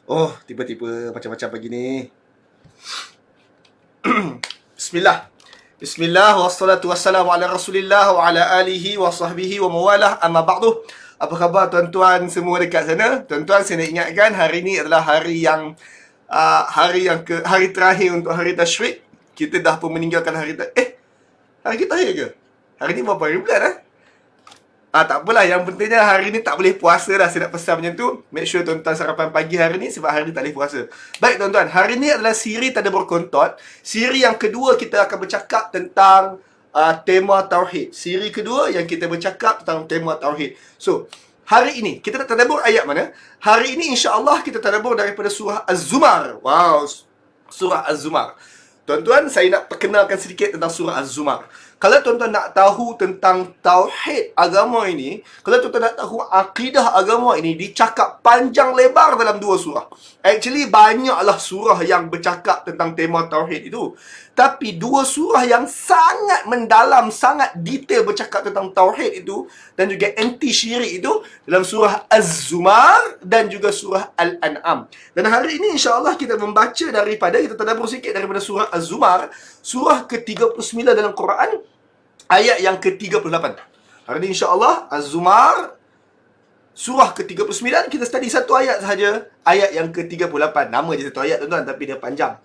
Oh, tiba-tiba macam-macam pagi ni. Bismillah. Bismillah, wassalatu wassalamu ala rasulillah wa ala alihi wa sahbihi wa mawalah, amma ba'du. Apa khabar tuan-tuan semua dekat sana? Tuan-tuan, saya nak ingatkan hari ni adalah hari hari terakhir untuk hari Tashrik. Kita dah pun meninggalkan hari kita terakhir ke? Hari ni berapa hari bulan tak apalah, yang pentingnya hari ni tak boleh puasa lah. Saya nak pesan macam tu. Make sure tuan-tuan sarapan pagi hari ni, sebab hari ni tak boleh puasa. Baik tuan-tuan, hari ni adalah siri Tadabbur Kontot. Siri yang kedua kita akan bercakap tentang tema Tauhid. Siri kedua yang kita bercakap tentang tema Tauhid. So, hari ini kita nak tadabbur ayat mana? Hari ini insya-Allah kita tadabbur daripada surah Az-Zumar. Wow, surah Az-Zumar. Tuan-tuan, saya nak perkenalkan sedikit tentang surah Az-Zumar. Kalau tuan-tuan nak tahu tentang tauhid agama ini, kalau tuan-tuan nak tahu akidah agama ini, dicakap panjang lebar dalam dua surah. Actually, banyaklah surah yang bercakap tentang tema tauhid itu. Tapi dua surah yang sangat mendalam, sangat detail bercakap tentang tauhid itu dan juga anti syirik itu dalam surah Az-Zumar dan juga surah Al-An'am. Dan hari ini insya-Allah kita membaca kita tadabbur sikit daripada surah Az-Zumar, surah ke-39 dalam Quran, ayat yang ke-38. Hari ini insya-Allah Az-Zumar surah ke-39, kita study satu ayat sahaja, ayat yang ke-38. Nama je satu ayat tuan-tuan, tapi dia panjang.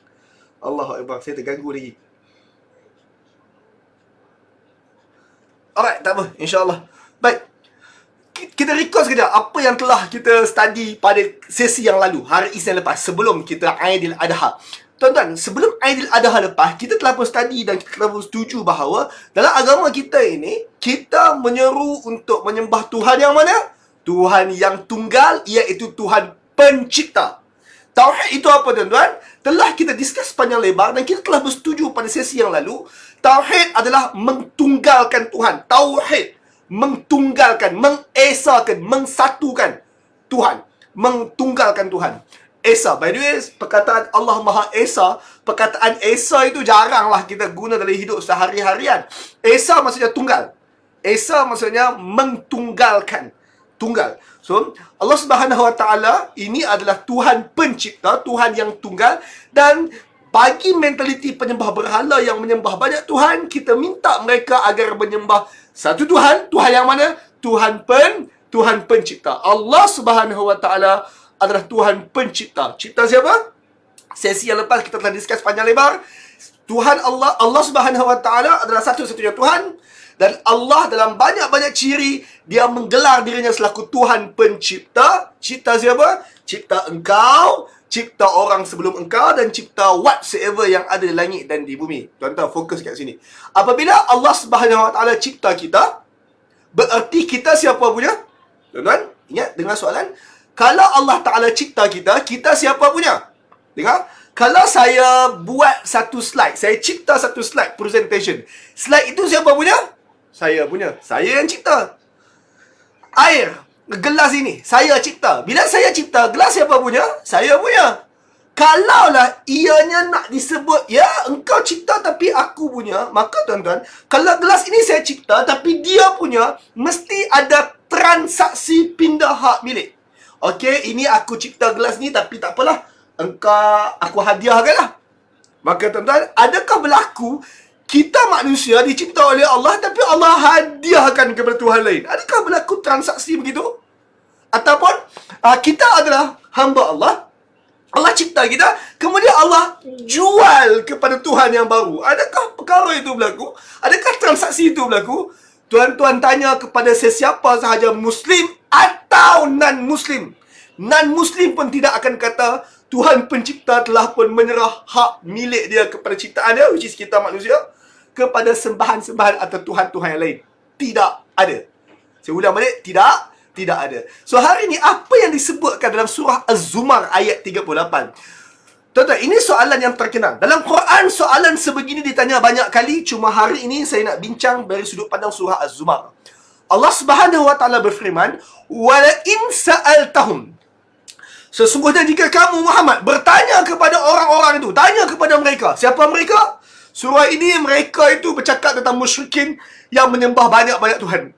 Allahu Akbar, saya terganggu lagi. Alright, tak apa, insya-Allah. Baik. Kita recall sekejap apa yang telah kita study pada sesi yang lalu, hari Isnin lepas, sebelum kita Aidil Adha. Tuan-tuan, sebelum Aidil Adha lepas, kita telah pun study dan kita telah pun setuju bahawa dalam agama kita ini, kita menyeru untuk menyembah Tuhan yang mana? Tuhan yang tunggal, iaitu Tuhan pencipta. Tauhid itu apa tuan-tuan? Telah kita discuss panjang lebar dan kita telah bersetuju pada sesi yang lalu. Tauhid adalah mentunggalkan Tuhan. Tauhid mentunggalkan, mengesakan, mengsatukan Tuhan. Mentunggalkan Tuhan. Esa. By the way, perkataan Allah Maha Esa, perkataan Esa itu jaranglah kita guna dalam hidup sehari-harian. Esa maksudnya tunggal. Esa maksudnya mentunggalkan. Tunggal. So, Allah Subhanahu Wa Taala ini adalah Tuhan pencipta, Tuhan yang tunggal. Dan bagi mentaliti penyembah berhala yang menyembah banyak Tuhan, kita minta mereka agar menyembah satu Tuhan. Tuhan yang mana? Tuhan pencipta. Allah Subhanahu Wa Taala adalah Tuhan pencipta. Cipta siapa? Sesi yang lepas kita telah discuss panjang lebar. Tuhan Allah Subhanahu Wa Taala adalah satu-satunya Tuhan. Dan Allah dalam banyak-banyak ciri, dia menggelar dirinya selaku Tuhan pencipta. Cipta siapa? Cipta engkau, cipta orang sebelum engkau, dan cipta whatsoever yang ada di langit dan di bumi. Tuan-tuan fokus kat sini. Apabila Allah Subhanahu Wa Taala cipta kita, bererti kita siapa punya? Tuan-tuan, ingat dengar soalan. Kalau Allah Ta'ala cipta kita, kita siapa punya? Dengar. Kalau saya buat satu slide, saya cipta satu slide presentation, slide itu siapa punya? Saya punya. Saya yang cipta. Air, gelas ini, saya cipta. Bila saya cipta, gelas siapa punya? Saya punya. Kalaulah ianya nak disebut, ya engkau cipta tapi aku punya, maka tuan-tuan, kalau gelas ini saya cipta tapi dia punya, mesti ada transaksi pindah hak milik. Okey, ini aku cipta gelas ni tapi tak apalah, aku hadiahkanlah. Maka tuan-tuan, adakah berlaku kita manusia dicipta oleh Allah tapi Allah hadiahkan kepada Tuhan lain? Adakah berlaku transaksi begitu? Ataupun kita adalah hamba Allah, Allah cipta kita, kemudian Allah jual kepada Tuhan yang baru. Adakah perkara itu berlaku? Adakah transaksi itu berlaku? Tuan-tuan tanya kepada sesiapa sahaja, Muslim atau non-Muslim. Non-Muslim pun tidak akan kata Tuhan pencipta telah pun menyerah hak milik dia kepada ciptaan dia, which is kita manusia, kepada sembahan-sembahan atau Tuhan-Tuhan yang lain. Tidak ada. Saya ulang balik, tidak ada. So hari ini apa yang disebutkan dalam surah Az-Zumar ayat 38? Tuan-tuan, ini soalan yang terkenal. Dalam Quran, soalan sebegini ditanya banyak kali. Cuma hari ini saya nak bincang dari sudut pandang surah Az-Zumar. Allah Subhanahu Wa Taala berfirman, "Wala in sa'altahum." Sesungguhnya jika kamu Muhammad bertanya kepada orang-orang itu, tanya kepada mereka. Siapa mereka? Surah ini mereka itu bercakap tentang musyrikin yang menyembah banyak-banyak Tuhan.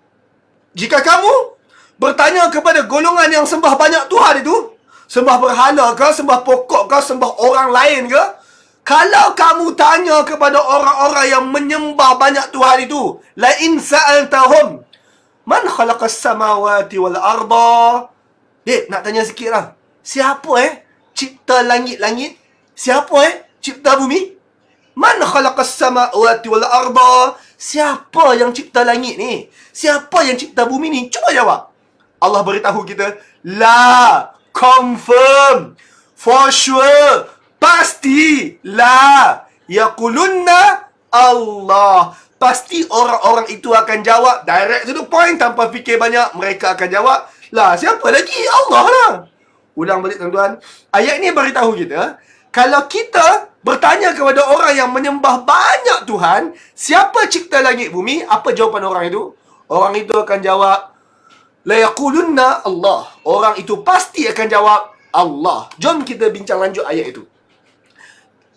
Jika kamu bertanya kepada golongan yang sembah banyak Tuhan itu, Sembah berhala ke, sembah pokok ke, sembah orang lain ke? Kalau kamu tanya kepada orang-orang yang menyembah banyak Tuhan itu, la in sa'altahum man khalaqas samawati wal arda. Dek, nak tanya sikit lah. Siapa cipta langit-langit? Siapa cipta bumi? Man khalaqas samawati wal arda. Siapa yang cipta langit ni? Siapa yang cipta bumi ni? Cuba jawab. Allah beritahu kita, la, confirm, for sure, pasti, la, yaqulunna Allah. Pasti orang-orang itu akan jawab direct to the point, tanpa fikir banyak. Mereka akan jawab, lah, siapa lagi? Allah lah. Ulang balik tuan-tuan. Ayat ni beritahu kita, kalau kita bertanya kepada orang yang menyembah banyak Tuhan, siapa cipta langit bumi? Apa jawapan orang itu? Orang itu akan jawab, la yaqulunna Allah. Orang itu pasti akan jawab Allah. Jom kita bincang lanjut ayat itu.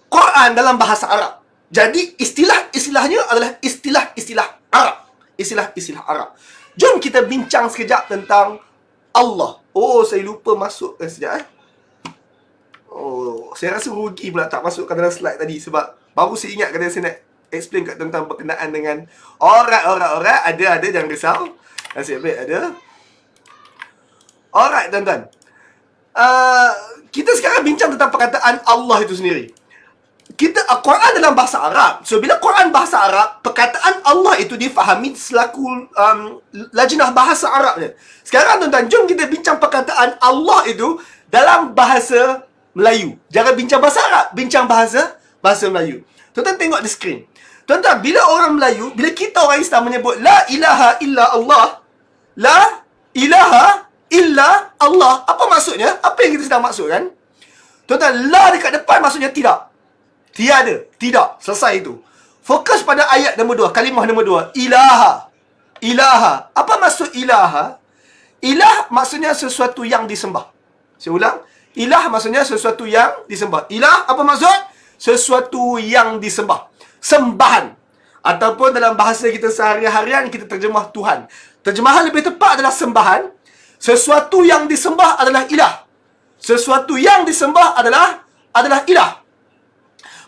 Quran dalam bahasa Arab. Jadi istilah-istilahnya adalah istilah-istilah Arab. Istilah-istilah Arab. Jom kita bincang sekejap tentang Allah. Oh, saya lupa masukkan sekejap Oh, saya rasa rugi pula tak masukkan dalam slide tadi. Sebab baru saya ingat kata saya nak explain tentang berkenaan dengan orang. Ada, jangan risau. Nasib baik ada. Alright, tuan-tuan. Kita sekarang bincang tentang perkataan Allah itu sendiri. Quran dalam bahasa Arab. So, bila Quran bahasa Arab, perkataan Allah itu difahami selaku lajnah bahasa Arab je. Sekarang, tuan-tuan, jom kita bincang perkataan Allah itu dalam bahasa Melayu. Jangan bincang bahasa Arab, bincang bahasa Melayu. Tuan-tuan tengok di skrin. Tuan-tuan, bila orang Melayu, bila kita orang Islam menyebut La ilaha illa Allah, La ilaha illa Allah, apa maksudnya? Apa yang kita sedang maksudkan? Tuan-tuan, La dekat depan maksudnya tidak. Tiada, tidak, selesai itu. Fokus pada ayat nombor 2, kalimah nombor 2, ilaha. Ilaha. Apa maksud ilaha? Ilah maksudnya sesuatu yang disembah. Saya ulang. Ilah maksudnya sesuatu yang disembah. Ilah apa maksud? Sesuatu yang disembah. Sembahan. Ataupun dalam bahasa kita sehari-harian kita terjemah Tuhan. Terjemahan lebih tepat adalah sembahan. Sesuatu yang disembah adalah ilah. Sesuatu yang disembah adalah ilah.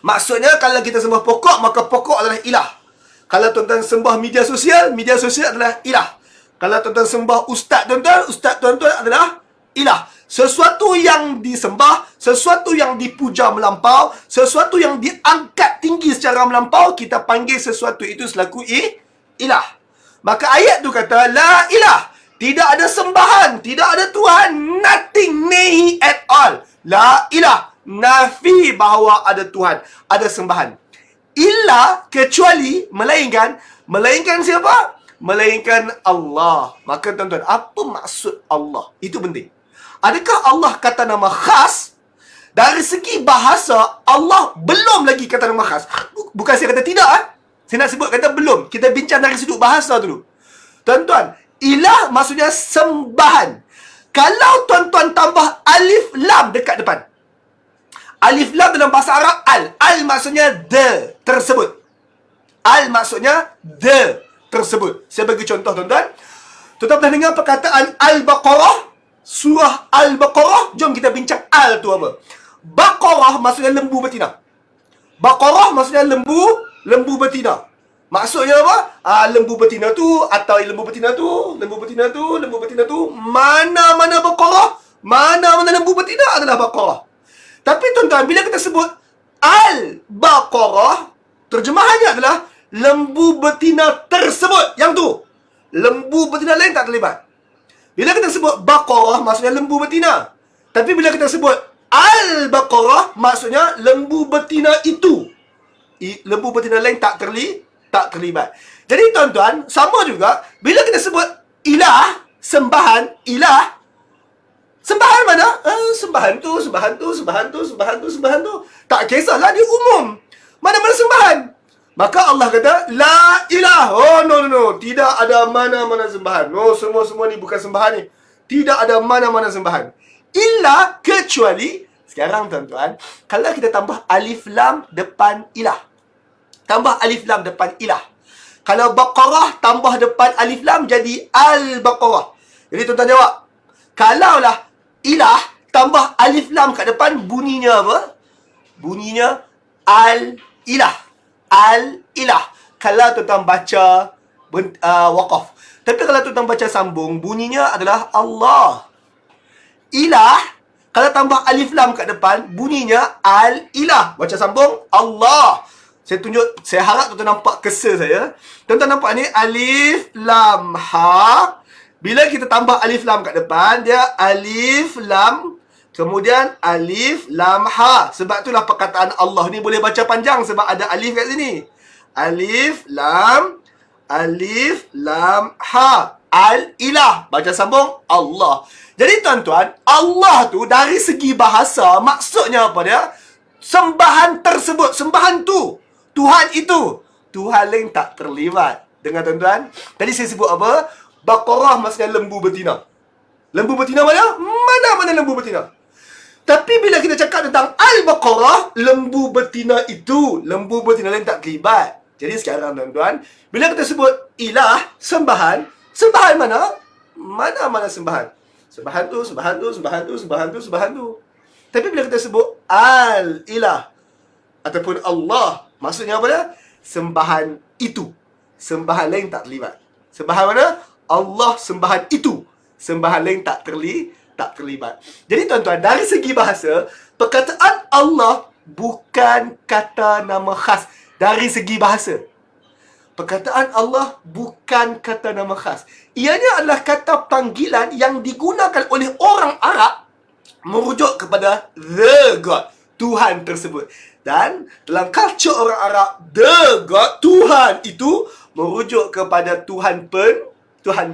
Maksudnya kalau kita sembah pokok, maka pokok adalah ilah. Kalau tuan-tuan sembah media sosial adalah ilah. Kalau tuan-tuan sembah ustaz tuan-tuan adalah ilah. Sesuatu yang disembah, sesuatu yang dipuja melampau, sesuatu yang diangkat tinggi secara melampau, kita panggil sesuatu itu selaku ilah. Maka ayat tu kata, la ilah. Tidak ada sembahan, tidak ada Tuhan, nothing, nahi at all. La ilah. Nafi bahawa ada Tuhan, ada sembahan. Illa, kecuali, melainkan siapa? Melainkan Allah. Maka tuan-tuan, apa maksud Allah? Itu penting. Adakah Allah kata nama khas? Dari segi bahasa, Allah belum lagi kata nama khas. Bukan saya kata tidak. Saya nak sebut kata belum. Kita bincang dari sudut bahasa dulu. Tuan-tuan, ilah maksudnya sembahan. Kalau tuan-tuan tambah alif lam dekat depan, alif lam dalam bahasa Arab, al maksudnya the, tersebut. Al maksudnya the, tersebut. Saya bagi contoh, tuan-tuan. Tuan-tuan pernah dengar perkataan Al-Baqarah? Surah Al-Baqarah. Jom kita bincang al tu apa. Baqarah maksudnya lembu betina. Baqarah maksudnya lembu betina. Maksudnya apa? Lembu betina tu, atau lembu betina tu, mana-mana Baqarah, mana-mana lembu betina adalah Baqarah. Tapi tuan-tuan, bila kita sebut Al-Baqarah, terjemahannya adalah lembu betina tersebut. Yang tu. Lembu betina lain tak terlibat. Bila kita sebut Baqarah, maksudnya lembu betina. Tapi bila kita sebut Al-Baqarah, maksudnya lembu betina itu. Lembu betina lain tak terlibat. Jadi tuan-tuan, sama juga, bila kita sebut ilah, sembahan, ilah, sembahan mana? Sembahan tu. Tak kisahlah, dia umum. Mana-mana sembahan. Maka Allah kata, la ilah. Oh, no. Tidak ada mana-mana sembahan. No, semua ni bukan sembahan ni. Tidak ada mana-mana sembahan. Illa, kecuali, sekarang tuan-tuan, kalau kita tambah alif lam depan ilah. Tambah alif lam depan ilah. Kalau Baqarah tambah depan alif lam jadi Al-Baqarah. Jadi tuan-tuan jawab, kalaulah ilah tambah alif lam kat depan, bunyinya apa? Bunyinya al-ilah. Al-ilah. Kalau tuan baca waqaf. Tapi kalau tuan baca sambung, bunyinya adalah Allah. Ilah, kalau tambah alif lam kat depan, bunyinya al-ilah. Baca sambung, Allah. Saya tunjuk, saya harap tuan nampak kesel saya. Tuan nampak ni, alif lam ha. Bila kita tambah alif lam kat depan, dia alif lam, kemudian alif lam ha. Sebab itulah perkataan Allah ni boleh baca panjang sebab ada alif kat sini. Alif lam ha. Al-ilah. Baca sambung, Allah. Jadi tuan-tuan, Allah tu dari segi bahasa, maksudnya apa dia? Sembahan tersebut, sembahan tu, Tuhan itu, Tuhan lain tak terlibat. Dengar tuan-tuan, tadi saya sebut apa? Baqarah maksudnya lembu betina. Lembu betina mana? Mana lembu betina? Tapi bila kita cakap tentang Al-Baqarah, lembu betina itu, lembu betina lain tak terlibat. Jadi sekarang tuan-tuan, bila kita sebut ilah, sembahan, sembahan mana? Mana sembahan? Sembahan tu. Tapi bila kita sebut Al-Ilah ataupun Allah, maksudnya apa dia? Sembahan itu. Sembahan lain tak terlibat. Sembahan mana? Allah, sembahan itu. Sembahan lain tak terlibat. Jadi tuan-tuan, dari segi bahasa, perkataan Allah bukan kata nama khas dari segi bahasa. Perkataan Allah bukan kata nama khas. Ianya adalah kata panggilan yang digunakan oleh orang Arab merujuk kepada the God, Tuhan tersebut. Dan dalam culture orang Arab, the God, Tuhan itu merujuk kepada Tuhan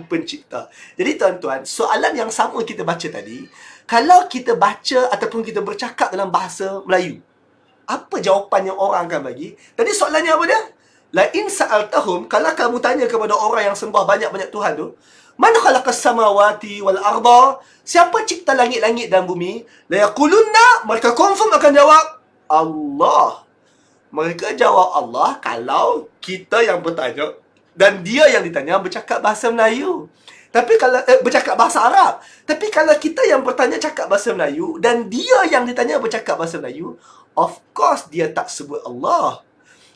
pencipta. Jadi tuan-tuan, soalan yang sama kita baca tadi, kalau kita baca ataupun kita bercakap dalam bahasa Melayu, apa jawapan yang orang akan bagi? Tadi soalannya apa dia? La in sa'altahum, kalau kamu tanya kepada orang yang sembah banyak-banyak Tuhan tu, man khalaqas samawati wal arda, siapa cipta langit-langit dan bumi? La yaqulunna, mereka confirm akan jawab Allah. Mereka jawab Allah kalau kita yang bertanya dan dia yang ditanya bercakap bahasa Melayu. Tapi kalau bercakap bahasa Arab. Tapi kalau kita yang bertanya cakap bahasa Melayu dan dia yang ditanya bercakap bahasa Melayu, of course dia tak sebut Allah.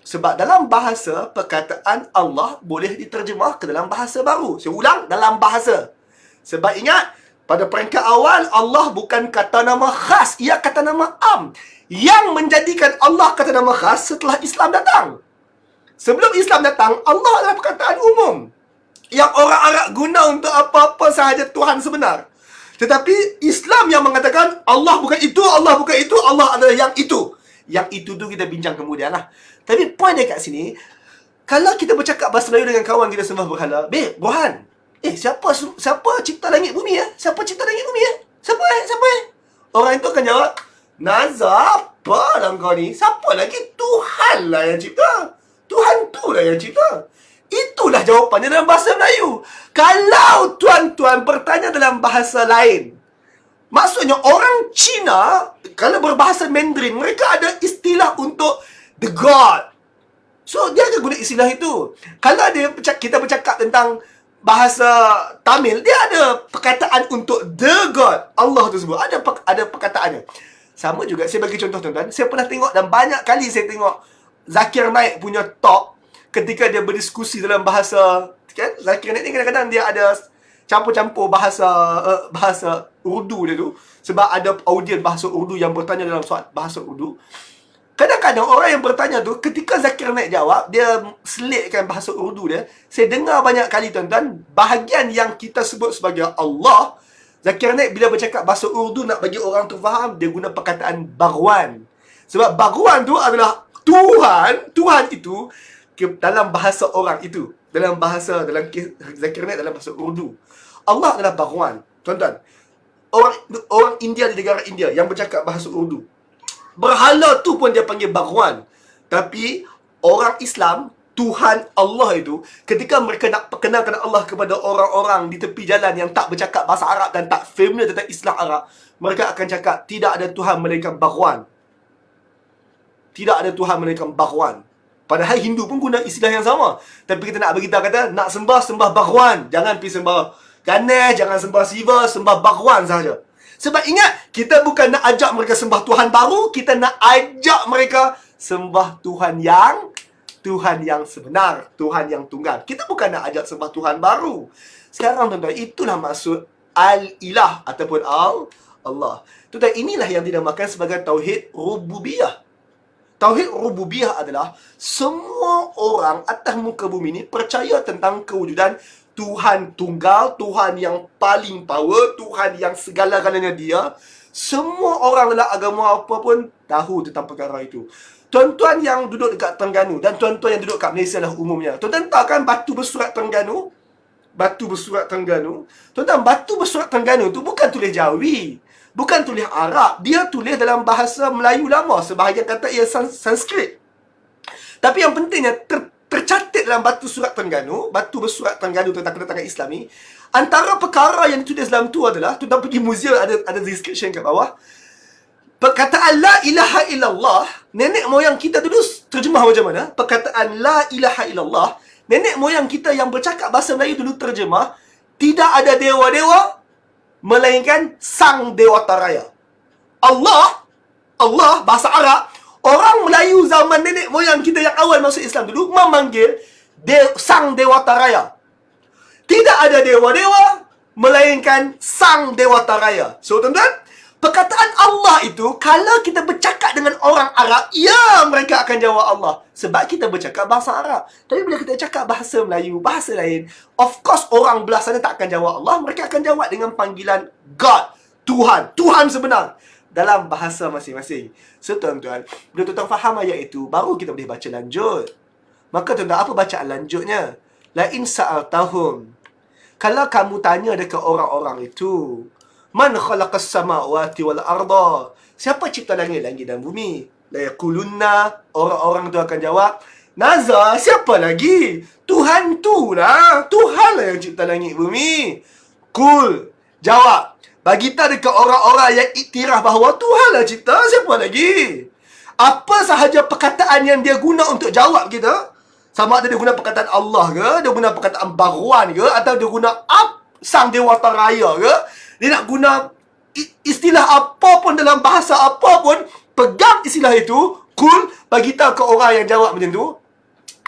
Sebab dalam bahasa, perkataan Allah boleh diterjemah ke dalam bahasa baru. Saya ulang, dalam bahasa. Sebab ingat, pada peringkat awal, Allah bukan kata nama khas. Ia kata nama am. Yang menjadikan Allah kata nama khas setelah Islam datang. Sebelum Islam datang, Allah adalah perkataan umum yang orang Arab guna untuk apa-apa sahaja Tuhan sebenar. Tetapi Islam yang mengatakan Allah bukan itu, Allah bukan itu, Allah adalah yang itu. Yang itu tu kita bincang kemudian lah. Tapi point dia kat sini, kalau kita bercakap bahasa Melayu dengan kawan kita sembah berhala, Burhan, siapa cipta langit bumi ya? Siapa cipta langit bumi ya? Siapa? Orang itu akan jawab, Nazar, apa lah kau ni? Siapa lagi? Tuhan lah yang cipta. Tuhan tu lah yang cipta. Itulah jawapannya dalam bahasa Melayu. Kalau tuan-tuan bertanya dalam bahasa lain, maksudnya orang Cina, kalau berbahasa Mandarin, mereka ada istilah untuk the God. So, dia akan guna istilah itu. Kalau kita bercakap tentang bahasa Tamil, dia ada perkataan untuk the God, Allah tersebut. Ada perkataannya. Sama juga, saya bagi contoh tuan-tuan. Saya pernah tengok dan banyak kali saya tengok Zakir Naik punya talk ketika dia berdiskusi dalam bahasa, kan? Zakir Naik ni kadang-kadang dia ada campur-campur bahasa Urdu dia tu. Sebab ada audien bahasa Urdu yang bertanya dalam soal bahasa Urdu. Kadang-kadang orang yang bertanya tu, ketika Zakir Naik jawab, dia selitkan bahasa Urdu dia. Saya dengar banyak kali tuan-tuan, bahagian yang kita sebut sebagai Allah, Zakir Naik bila bercakap bahasa Urdu nak bagi orang tu faham, dia guna perkataan Bagwan. Sebab Bagwan tu adalah Tuhan itu dalam bahasa orang itu. Dalam Zakir Naik dalam bahasa Urdu. Allah adalah Bagwan. Tuan-tuan, orang India di negara India yang bercakap bahasa Urdu, berhala tu pun dia panggil Bagwan. Tapi orang Islam, Tuhan Allah itu, ketika mereka nak perkenalkan Allah kepada orang-orang di tepi jalan yang tak bercakap bahasa Arab dan tak familiar tentang Islam Arab, mereka akan cakap, tidak ada Tuhan melainkan Bagwan. Tidak ada Tuhan melainkan Bagwan. Padahal Hindu pun guna istilah yang sama. Tapi kita nak beritahu kata, nak sembah Bagwan. Jangan pergi sembah Ganesh, jangan sembah Shiva, sembah Bagwan sahaja. Sebab ingat, kita bukan nak ajak mereka sembah Tuhan baru, kita nak ajak mereka sembah Tuhan yang sebenar, Tuhan yang tunggal. Kita bukan nak ajak sembah Tuhan baru. Sekarang tuan-tuan, itulah maksud Al-Ilah ataupun Allah. Tuan-tuan, inilah yang dinamakan sebagai Tauhid Rububiyah. Tauhid Rububiyah adalah semua orang atas muka bumi ini percaya tentang kewujudan Tuhan tunggal, Tuhan yang paling power, Tuhan yang segala-galanya dia. Semua orang dalam agama apa pun tahu tentang perkara itu. Tuan-tuan yang duduk dekat Terengganu dan tuan-tuan yang duduk kat Malaysia lah umumnya. Tuan-tuan tahu kan batu bersurat Terengganu? Batu bersurat Terengganu. Tuan-tuan, batu bersurat Terengganu tu bukan tulis Jawi. Bukan tulis Arab. Dia tulis dalam bahasa Melayu lama. Sebahagian kata ia Sanskrit. Tapi yang pentingnya, tercatat dalam batu surat Terengganu, batu bersurat Terengganu tentang kedatangan Islam ni, antara perkara yang ditulis dalam tu adalah, tuan-tuan pergi museum, ada description kat bawah. Perkataan La ilaha illallah, nenek moyang kita dulu terjemah macam mana? Perkataan La ilaha illallah, nenek moyang kita yang bercakap bahasa Melayu dulu terjemah, tidak ada dewa-dewa melainkan Sang Dewata Raya. Allah, bahasa Arab, orang Melayu zaman nenek moyang kita yang awal masuk Islam dulu memanggil Sang Dewata Raya. Tidak ada dewa-dewa melainkan Sang Dewata Raya. So tuan-tuan, perkataan Allah itu, kalau kita bercakap dengan orang Arab, ya, mereka akan jawab Allah. Sebab kita bercakap bahasa Arab. Tapi bila kita cakap bahasa Melayu, bahasa lain, of course orang belah sana tak akan jawab Allah. Mereka akan jawab dengan panggilan God, Tuhan sebenar, dalam bahasa masing-masing. So tuan-tuan, bila tuan-tuan faham ayat itu, baru kita boleh baca lanjut. Maka tuan-tuan, apa bacaan lanjutnya? La in sa'altahum, kalau kamu tanya dekat orang-orang itu, Man khalaqas samawati wal arda, siapa cipta langit dan bumi? La yaqulunna, orang-orang tu akan jawab, Naza, siapa lagi? Tuhan tu lah. Tuhan lah yang cipta langit bumi. Kul, jawab, bagi tahu dekat orang-orang yang iktiraf bahawa Tuhan lah cipta, siapa lagi? Apa sahaja perkataan yang dia guna untuk jawab kita, sama ada dia guna perkataan Allah ke, dia guna perkataan Baghwan ke, atau dia guna Sang Dewata Raya ke, dia nak guna istilah apa pun dalam bahasa apa pun, pegang istilah itu, kul, bagi tahu ke orang yang jawab macam tu,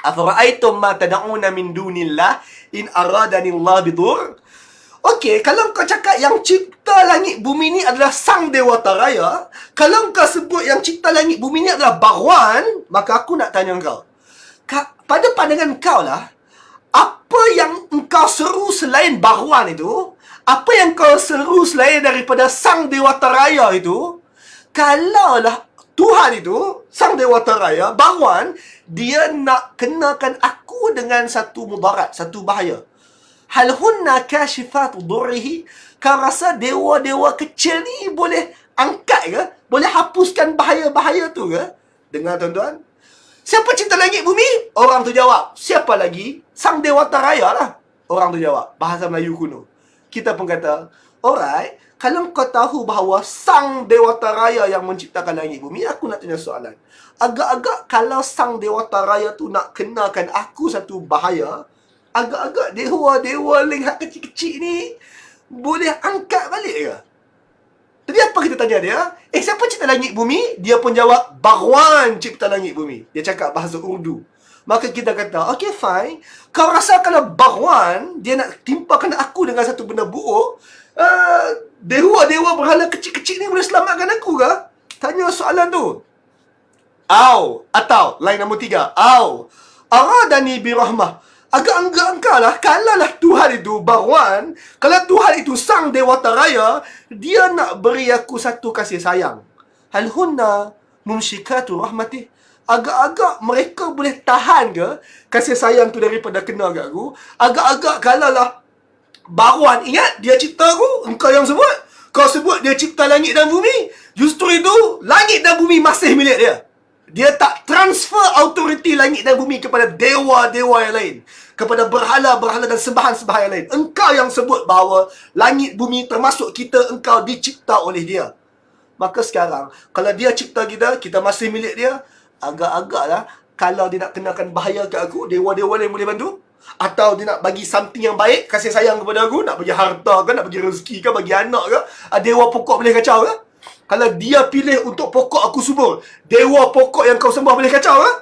afara'aitum ma tad'una min dunillah in aradani Allah bidur. Okey, kalau kau cakap yang cipta langit bumi ni adalah Sang Dewata Raya, kalau kau sebut yang cipta langit bumi ni adalah Baghwan, maka aku nak tanya kau, pada pandangan kau lah, apa yang engkau seru selain Baghwan itu, apa yang kau seru selain daripada Sang Dewata Raya itu, kalaulah Tuhan itu, Sang Dewata Raya, Baghwan, dia nak kenakan aku dengan satu mudarat, satu bahaya. Hal hunna kashifat durrihi, kau rasa dewa-dewa kecil ni boleh angkat ke? Boleh hapuskan bahaya-bahaya tu ke? Dengar tuan-tuan. Siapa cipta langit bumi? Orang tu jawab, siapa lagi? Sang Dewata Raya lah. Orang tu jawab, bahasa Melayu kuno. Kita pun kata, alright, kalau kau tahu bahawa Sang Dewata Raya yang menciptakan langit bumi, aku nak tanya soalan. Agak-agak kalau Sang Dewata Raya tu nak kenakan aku satu bahaya, agak-agak dewa-dewa lihat kecil-kecil ni boleh angkat balik ke? Jadi apa kita tanya dia? Siapa cipta langit bumi? Dia pun jawab, Baghwan cipta langit bumi. Dia cakap bahasa Urdu. Maka kita kata, okay fine, kau rasa kalau Baghwan dia nak timpakan aku dengan satu benda buruk, dewa-dewa berhala kecil-kecil ni boleh selamatkan aku ke? Tanya soalan tu. Atau line nombor 3, aradani birahmah, agak engkau lah, kalaulah Tuhan itu Baghwan, kalau Tuhan itu Sang Dewata Raya, dia nak beri aku satu kasih sayang. Hal hunna mumsikatu rahmatih, agak-agak mereka boleh tahan ke kasih sayang tu daripada kena kat aku? Agak-agak kalaulah Baghwan, ingat dia cipta aku, engkau yang sebut, kau sebut dia cipta langit dan bumi, justru itu langit dan bumi masih milik dia. Dia tak transfer autoriti langit dan bumi kepada dewa-dewa yang lain, kepada berhala-berhala dan sembahan-sembahan yang lain. Engkau yang sebut bahawa langit bumi termasuk kita, engkau dicipta oleh dia. Maka sekarang, kalau dia cipta kita, kita masih milik dia, agak-agak lah, kalau dia nak kenakan bahaya ke aku, dewa-dewa lain boleh bantu? Atau dia nak bagi something yang baik, kasih sayang kepada aku, nak bagi harta ke, nak bagi rezeki ke, bagi anak ke, dewa pokok boleh kacau ke? Kalau dia pilih untuk pokok aku subur, dewa pokok yang kau sembah boleh kacau ke?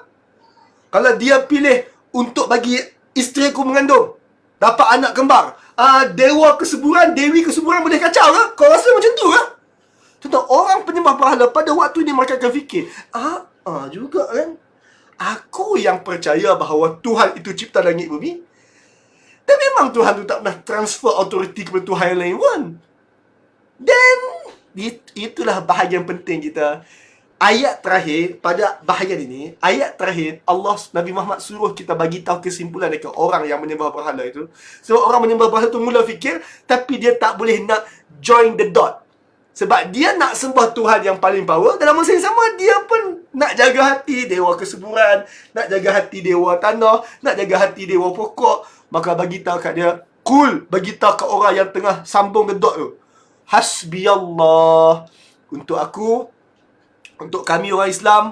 Kalau dia pilih untuk bagi isteri aku mengandung, dapat anak kembar, dewa kesuburan, dewi kesuburan boleh kacau ke? Kau rasa macam tu ke? Tuan-tuan, orang penyembah berhala pada waktu ini mereka akan fikir, juga kan, aku yang percaya bahawa Tuhan itu cipta langit bumi, dan memang Tuhan tu tak pernah transfer authority kepada Tuhan yang lain pun. Dan itulah bahagian penting kita. Ayat terakhir pada bahagian ini, ayat terakhir Allah, Nabi Muhammad suruh kita bagi tahu kesimpulan dekat orang yang menyembah berhala itu. Sebab orang menyembah berhala tu mula fikir, tapi dia tak boleh nak join the dot. Sebab dia nak sembah Tuhan yang paling power, dalam masa yang sama dia pun nak jaga hati dewa kesuburan, nak jaga hati dewa tanah, nak jaga hati dewa pokok. Maka bagi tahu kat dia, bagi tahu kat orang yang tengah sambung the dot tu, hasbiyallah, untuk aku, untuk kami orang Islam,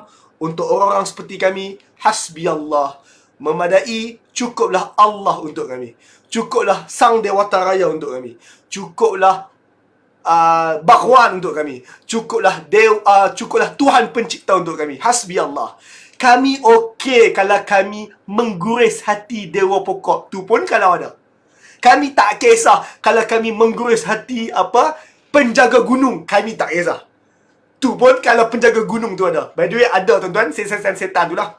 untuk orang-orang seperti kami, hasbiyallah, memadai, cukuplah Allah untuk kami, cukuplah Sang Dewata Raya untuk kami, cukuplah Bakhwan untuk kami, cukuplah Tuhan Pencipta untuk kami, hasbiyallah. Kami okey kalau kami mengguris hati dewa pokok tu pun kalau ada. Kami tak kisah kalau kami mengguris hati penjaga gunung, kami tak kisah. Tu pun kalau penjaga gunung tu ada. By the way, ada tuan-tuan, setan tu lah.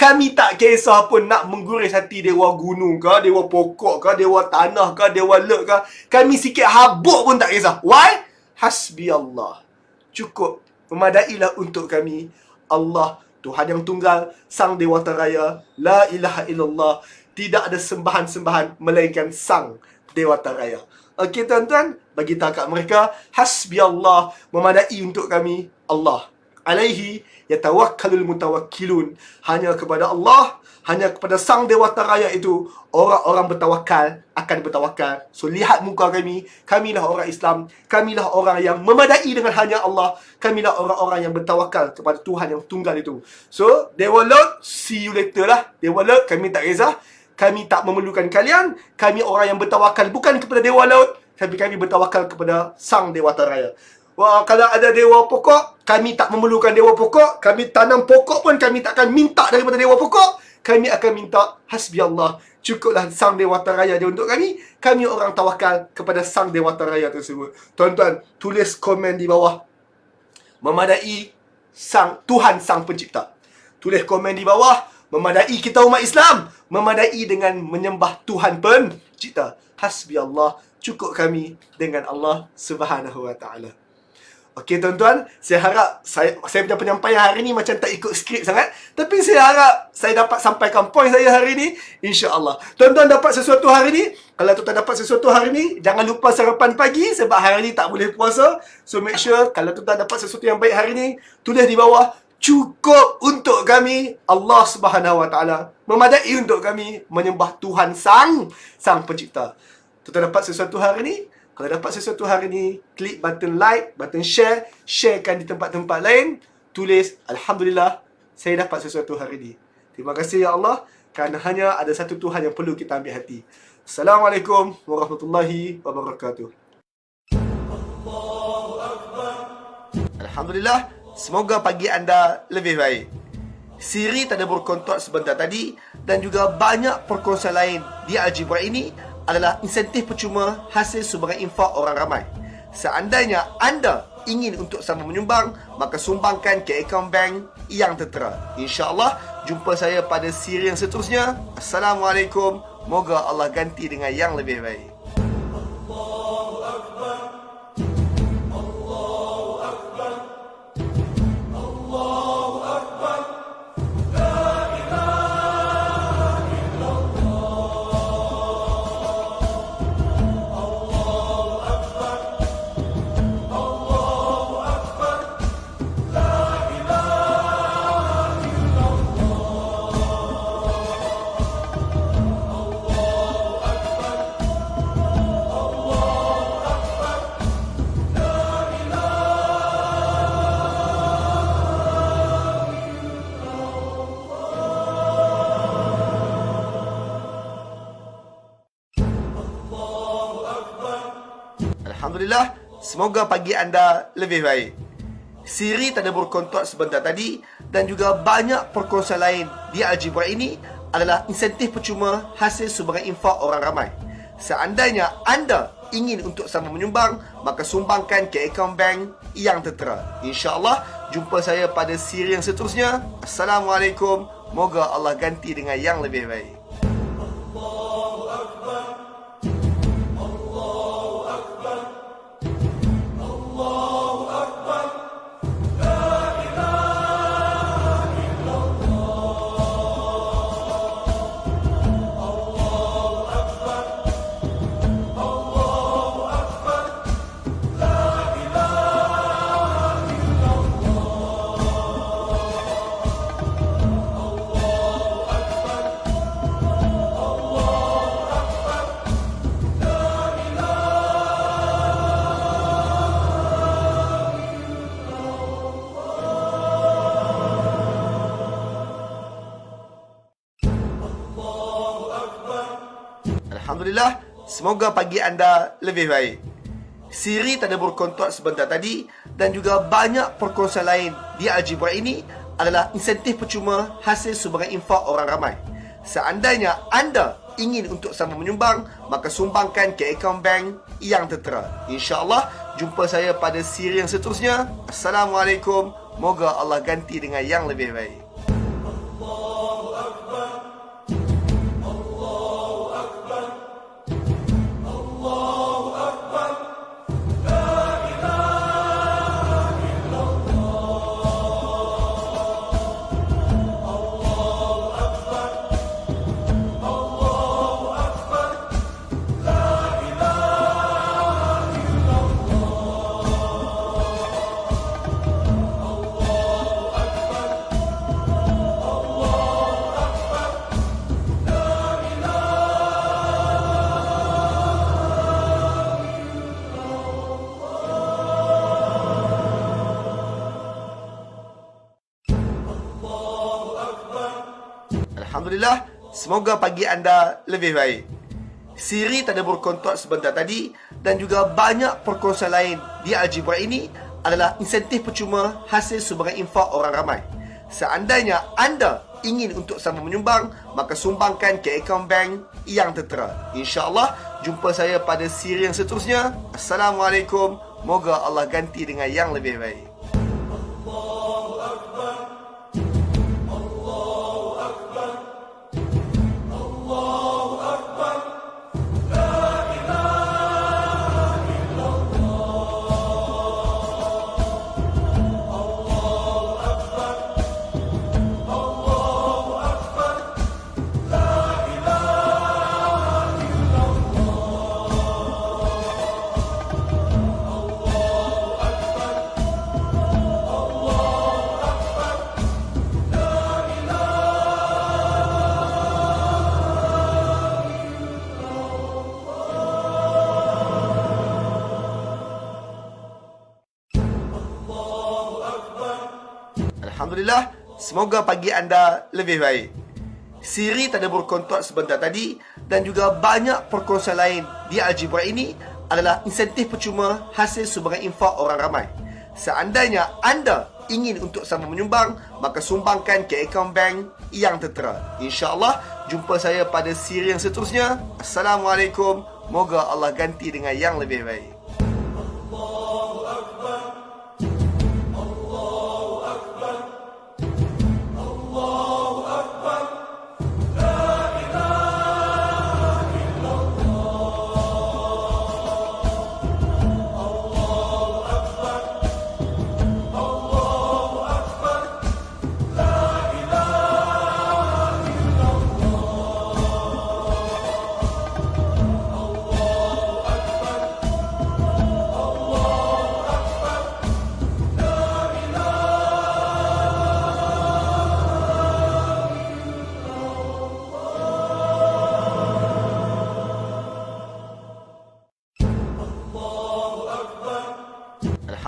Kami tak kisah pun nak mengguris hati dewa gunung ke, dewa pokok ke, dewa tanah ke, dewa lek ke. Kami sikit habuk pun tak kisah. Why? Hasbiyallah. Cukup, memadailah untuk kami Allah, Tuhan yang tunggal, Sang Dewata Raya, la ilaha illallah. Tidak ada sembahan-sembahan melainkan Sang Dewata Raya. Okey tuan-tuan, bagi tahu kat mereka, hasbiyallah, memadai untuk kami Allah. Alaihi yatawakkalul mutawakkilun. Hanya kepada Allah, hanya kepada Sang Dewata Raya itu orang-orang bertawakal akan bertawakal. So lihat muka kami, kamilah orang Islam, kamilah orang yang memadai dengan hanya Allah, kamilah orang-orang yang bertawakal kepada Tuhan yang tunggal itu. So Dewa Lord, see you later lah. Dewa Lord, kami tak kisah, kami tak memerlukan kalian. Kami orang yang bertawakal bukan kepada Dewa Laut, tapi kami bertawakal kepada Sang Dewata Raya. Wah, kalau ada dewa pokok, kami tak memerlukan dewa pokok. Kami tanam pokok pun kami tak akan minta daripada dewa pokok. Kami akan minta hasbiyallah, cukuplah Sang Dewata Raya dia untuk kami. Kami orang tawakal kepada Sang Dewata Raya tersebut. Tuan-tuan, tulis komen di bawah, memadai Tuhan Sang Pencipta. Tulis komen di bawah, memadai kita umat Islam, memadai dengan menyembah Tuhan Pencipta. Hasbiyallah, cukup kami dengan Allah Subhanahu wa taala. Okey tuan-tuan, saya harap saya punya penyampaian hari ni macam tak ikut skrip sangat, tapi saya harap saya dapat sampaikan poin saya hari ni, insya-Allah. Tuan-tuan dapat sesuatu hari ni, kalau tuan-tuan dapat sesuatu hari ni, jangan lupa sarapan pagi sebab hari ni tak boleh puasa. So make sure kalau tuan-tuan dapat sesuatu yang baik hari ni, tulis di bawah, cukup untuk kami Allah Subhanahu wa taala, memadai untuk kami menyembah Tuhan Sang Pencipta. Tuan-tuan dapat sesuatu hari ni, kalau dapat sesuatu hari ni, klik button like, button share, sharekan di tempat-tempat lain, tulis alhamdulillah saya dapat sesuatu hari ni. Terima kasih ya Allah, kerana hanya ada satu Tuhan yang perlu kita ambil hati. Assalamualaikum warahmatullahi wabarakatuh. Alhamdulillah, semoga pagi anda lebih baik. Siri tanda berkontot sebentar tadi dan juga banyak perkongsian lain di Algebra ini adalah insentif percuma hasil sumbangan infak orang ramai. Seandainya anda ingin untuk sama menyumbang, maka sumbangkan ke akaun bank yang tertera. InsyaAllah, jumpa saya pada siri yang seterusnya. Assalamualaikum. Moga Allah ganti dengan yang lebih baik. Alhamdulillah, semoga pagi anda lebih baik. Siri tanda berkontrak sebentar tadi dan juga banyak perkongsian lain di Algebra ini adalah insentif percuma hasil sumbangan infak orang ramai. Seandainya anda ingin untuk sama menyumbang, maka sumbangkan ke akaun bank yang tertera. InsyaAllah, jumpa saya pada siri yang seterusnya. Assalamualaikum. Moga Allah ganti dengan yang lebih baik. Alhamdulillah, semoga pagi anda lebih baik. Siri tanda berkontrak sebentar tadi dan juga banyak perkongsian lain di Algebra ini adalah insentif percuma hasil sumbangan infak orang ramai. Seandainya anda ingin untuk sama menyumbang, maka sumbangkan ke akaun bank yang tertera. InsyaAllah, jumpa saya pada siri yang seterusnya. Assalamualaikum. Moga Allah ganti dengan yang lebih baik. Alhamdulillah, semoga pagi anda lebih baik. Siri tanda berkontrak sebentar tadi dan juga banyak perkongsian lain di Algebra ini adalah insentif percuma hasil sumbangan infak orang ramai. Seandainya anda ingin untuk sama menyumbang, maka sumbangkan ke akaun bank yang tertera. InsyaAllah, jumpa saya pada siri yang seterusnya. Assalamualaikum. Moga Allah ganti dengan yang lebih baik. Alhamdulillah, semoga pagi anda lebih baik. Siri tanda berkontrak sebentar tadi dan juga banyak perkongsian lain di Algebra ini adalah insentif percuma hasil sumbangan infak orang ramai. Seandainya anda ingin untuk sama menyumbang, maka sumbangkan ke akaun bank yang tertera. InsyaAllah, jumpa saya pada siri yang seterusnya. Assalamualaikum. Moga Allah ganti dengan yang lebih baik.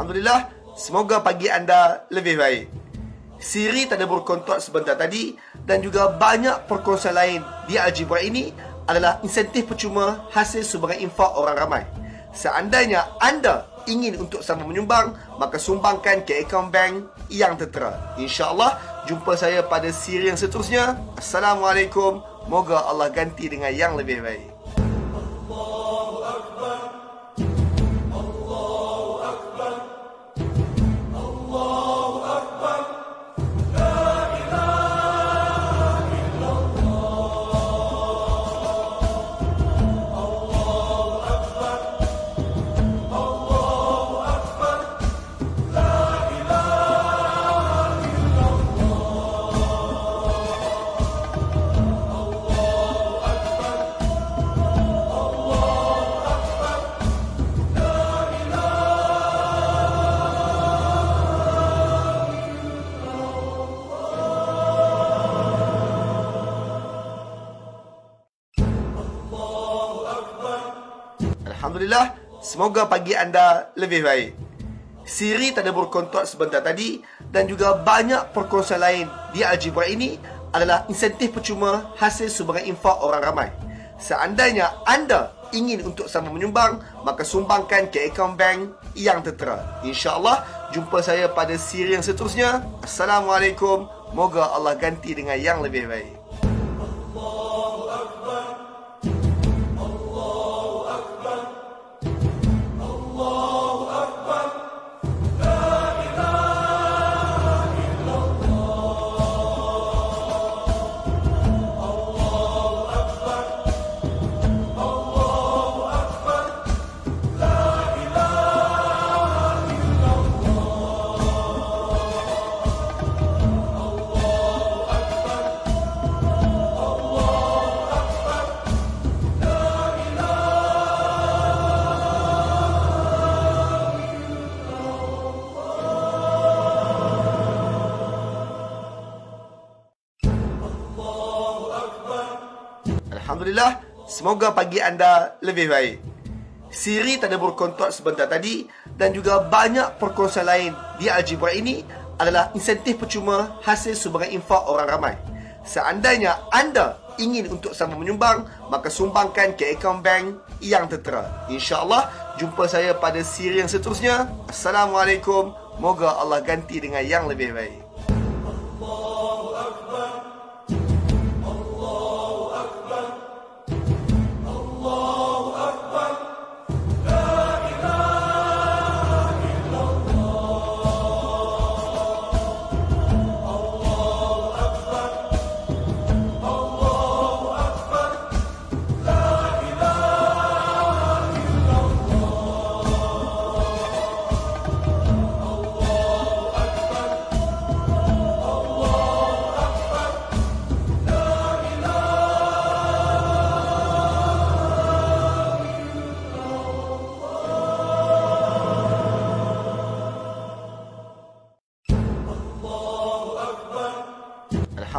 Alhamdulillah, semoga pagi anda lebih baik. Siri tanda berkontrak sebentar tadi dan juga banyak perkongsian lain di Algebra ini adalah insentif percuma hasil sumbangan infak orang ramai. Seandainya anda ingin untuk sama menyumbang, maka sumbangkan ke akaun bank yang tertera. InsyaAllah, jumpa saya pada siri yang seterusnya. Assalamualaikum. Moga Allah ganti dengan yang lebih baik. Alhamdulillah, semoga pagi anda lebih baik. Siri tadabbur kontot sebentar tadi dan juga banyak perkongsian lain di Algebra ini adalah insentif percuma hasil sumbangan infak orang ramai. Seandainya anda ingin untuk sama menyumbang, maka sumbangkan ke akaun bank yang tertera. InsyaAllah, jumpa saya pada siri yang seterusnya. Assalamualaikum. Moga Allah ganti dengan yang lebih baik. Alhamdulillah, semoga pagi anda lebih baik. Siri tadabbur kontot sebentar tadi dan juga banyak perkongsian lain di Algebra ini adalah insentif percuma hasil sumbangan infak orang ramai. Seandainya anda ingin untuk sama menyumbang, maka sumbangkan ke akaun bank yang tertera. InsyaAllah, jumpa saya pada siri yang seterusnya. Assalamualaikum. Moga Allah ganti dengan yang lebih baik.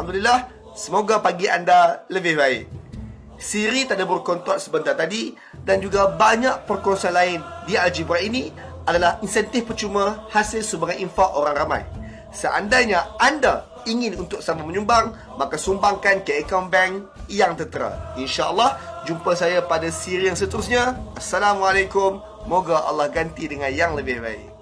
Alhamdulillah, semoga pagi anda lebih baik. Siri tadabbur kontot sebentar tadi dan juga banyak perkongsian lain di Algebra ini adalah insentif percuma hasil sumbangan infak orang ramai. Seandainya anda ingin untuk sama menyumbang, maka sumbangkan ke akaun bank yang tertera. InsyaAllah, jumpa saya pada siri yang seterusnya. Assalamualaikum. Moga Allah ganti dengan yang lebih baik.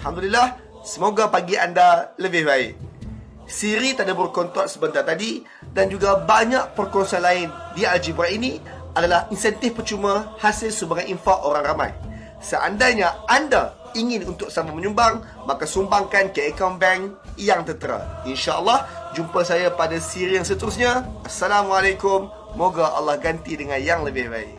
Alhamdulillah, semoga pagi anda lebih baik. Siri tadabbur kontot sebentar tadi dan juga banyak perkongsian lain di Algebra ini adalah insentif percuma hasil sumbangan infak orang ramai. Seandainya anda ingin untuk sama menyumbang, maka sumbangkan ke akaun bank yang tertera. InsyaAllah, jumpa saya pada siri yang seterusnya. Assalamualaikum. Moga Allah ganti dengan yang lebih baik.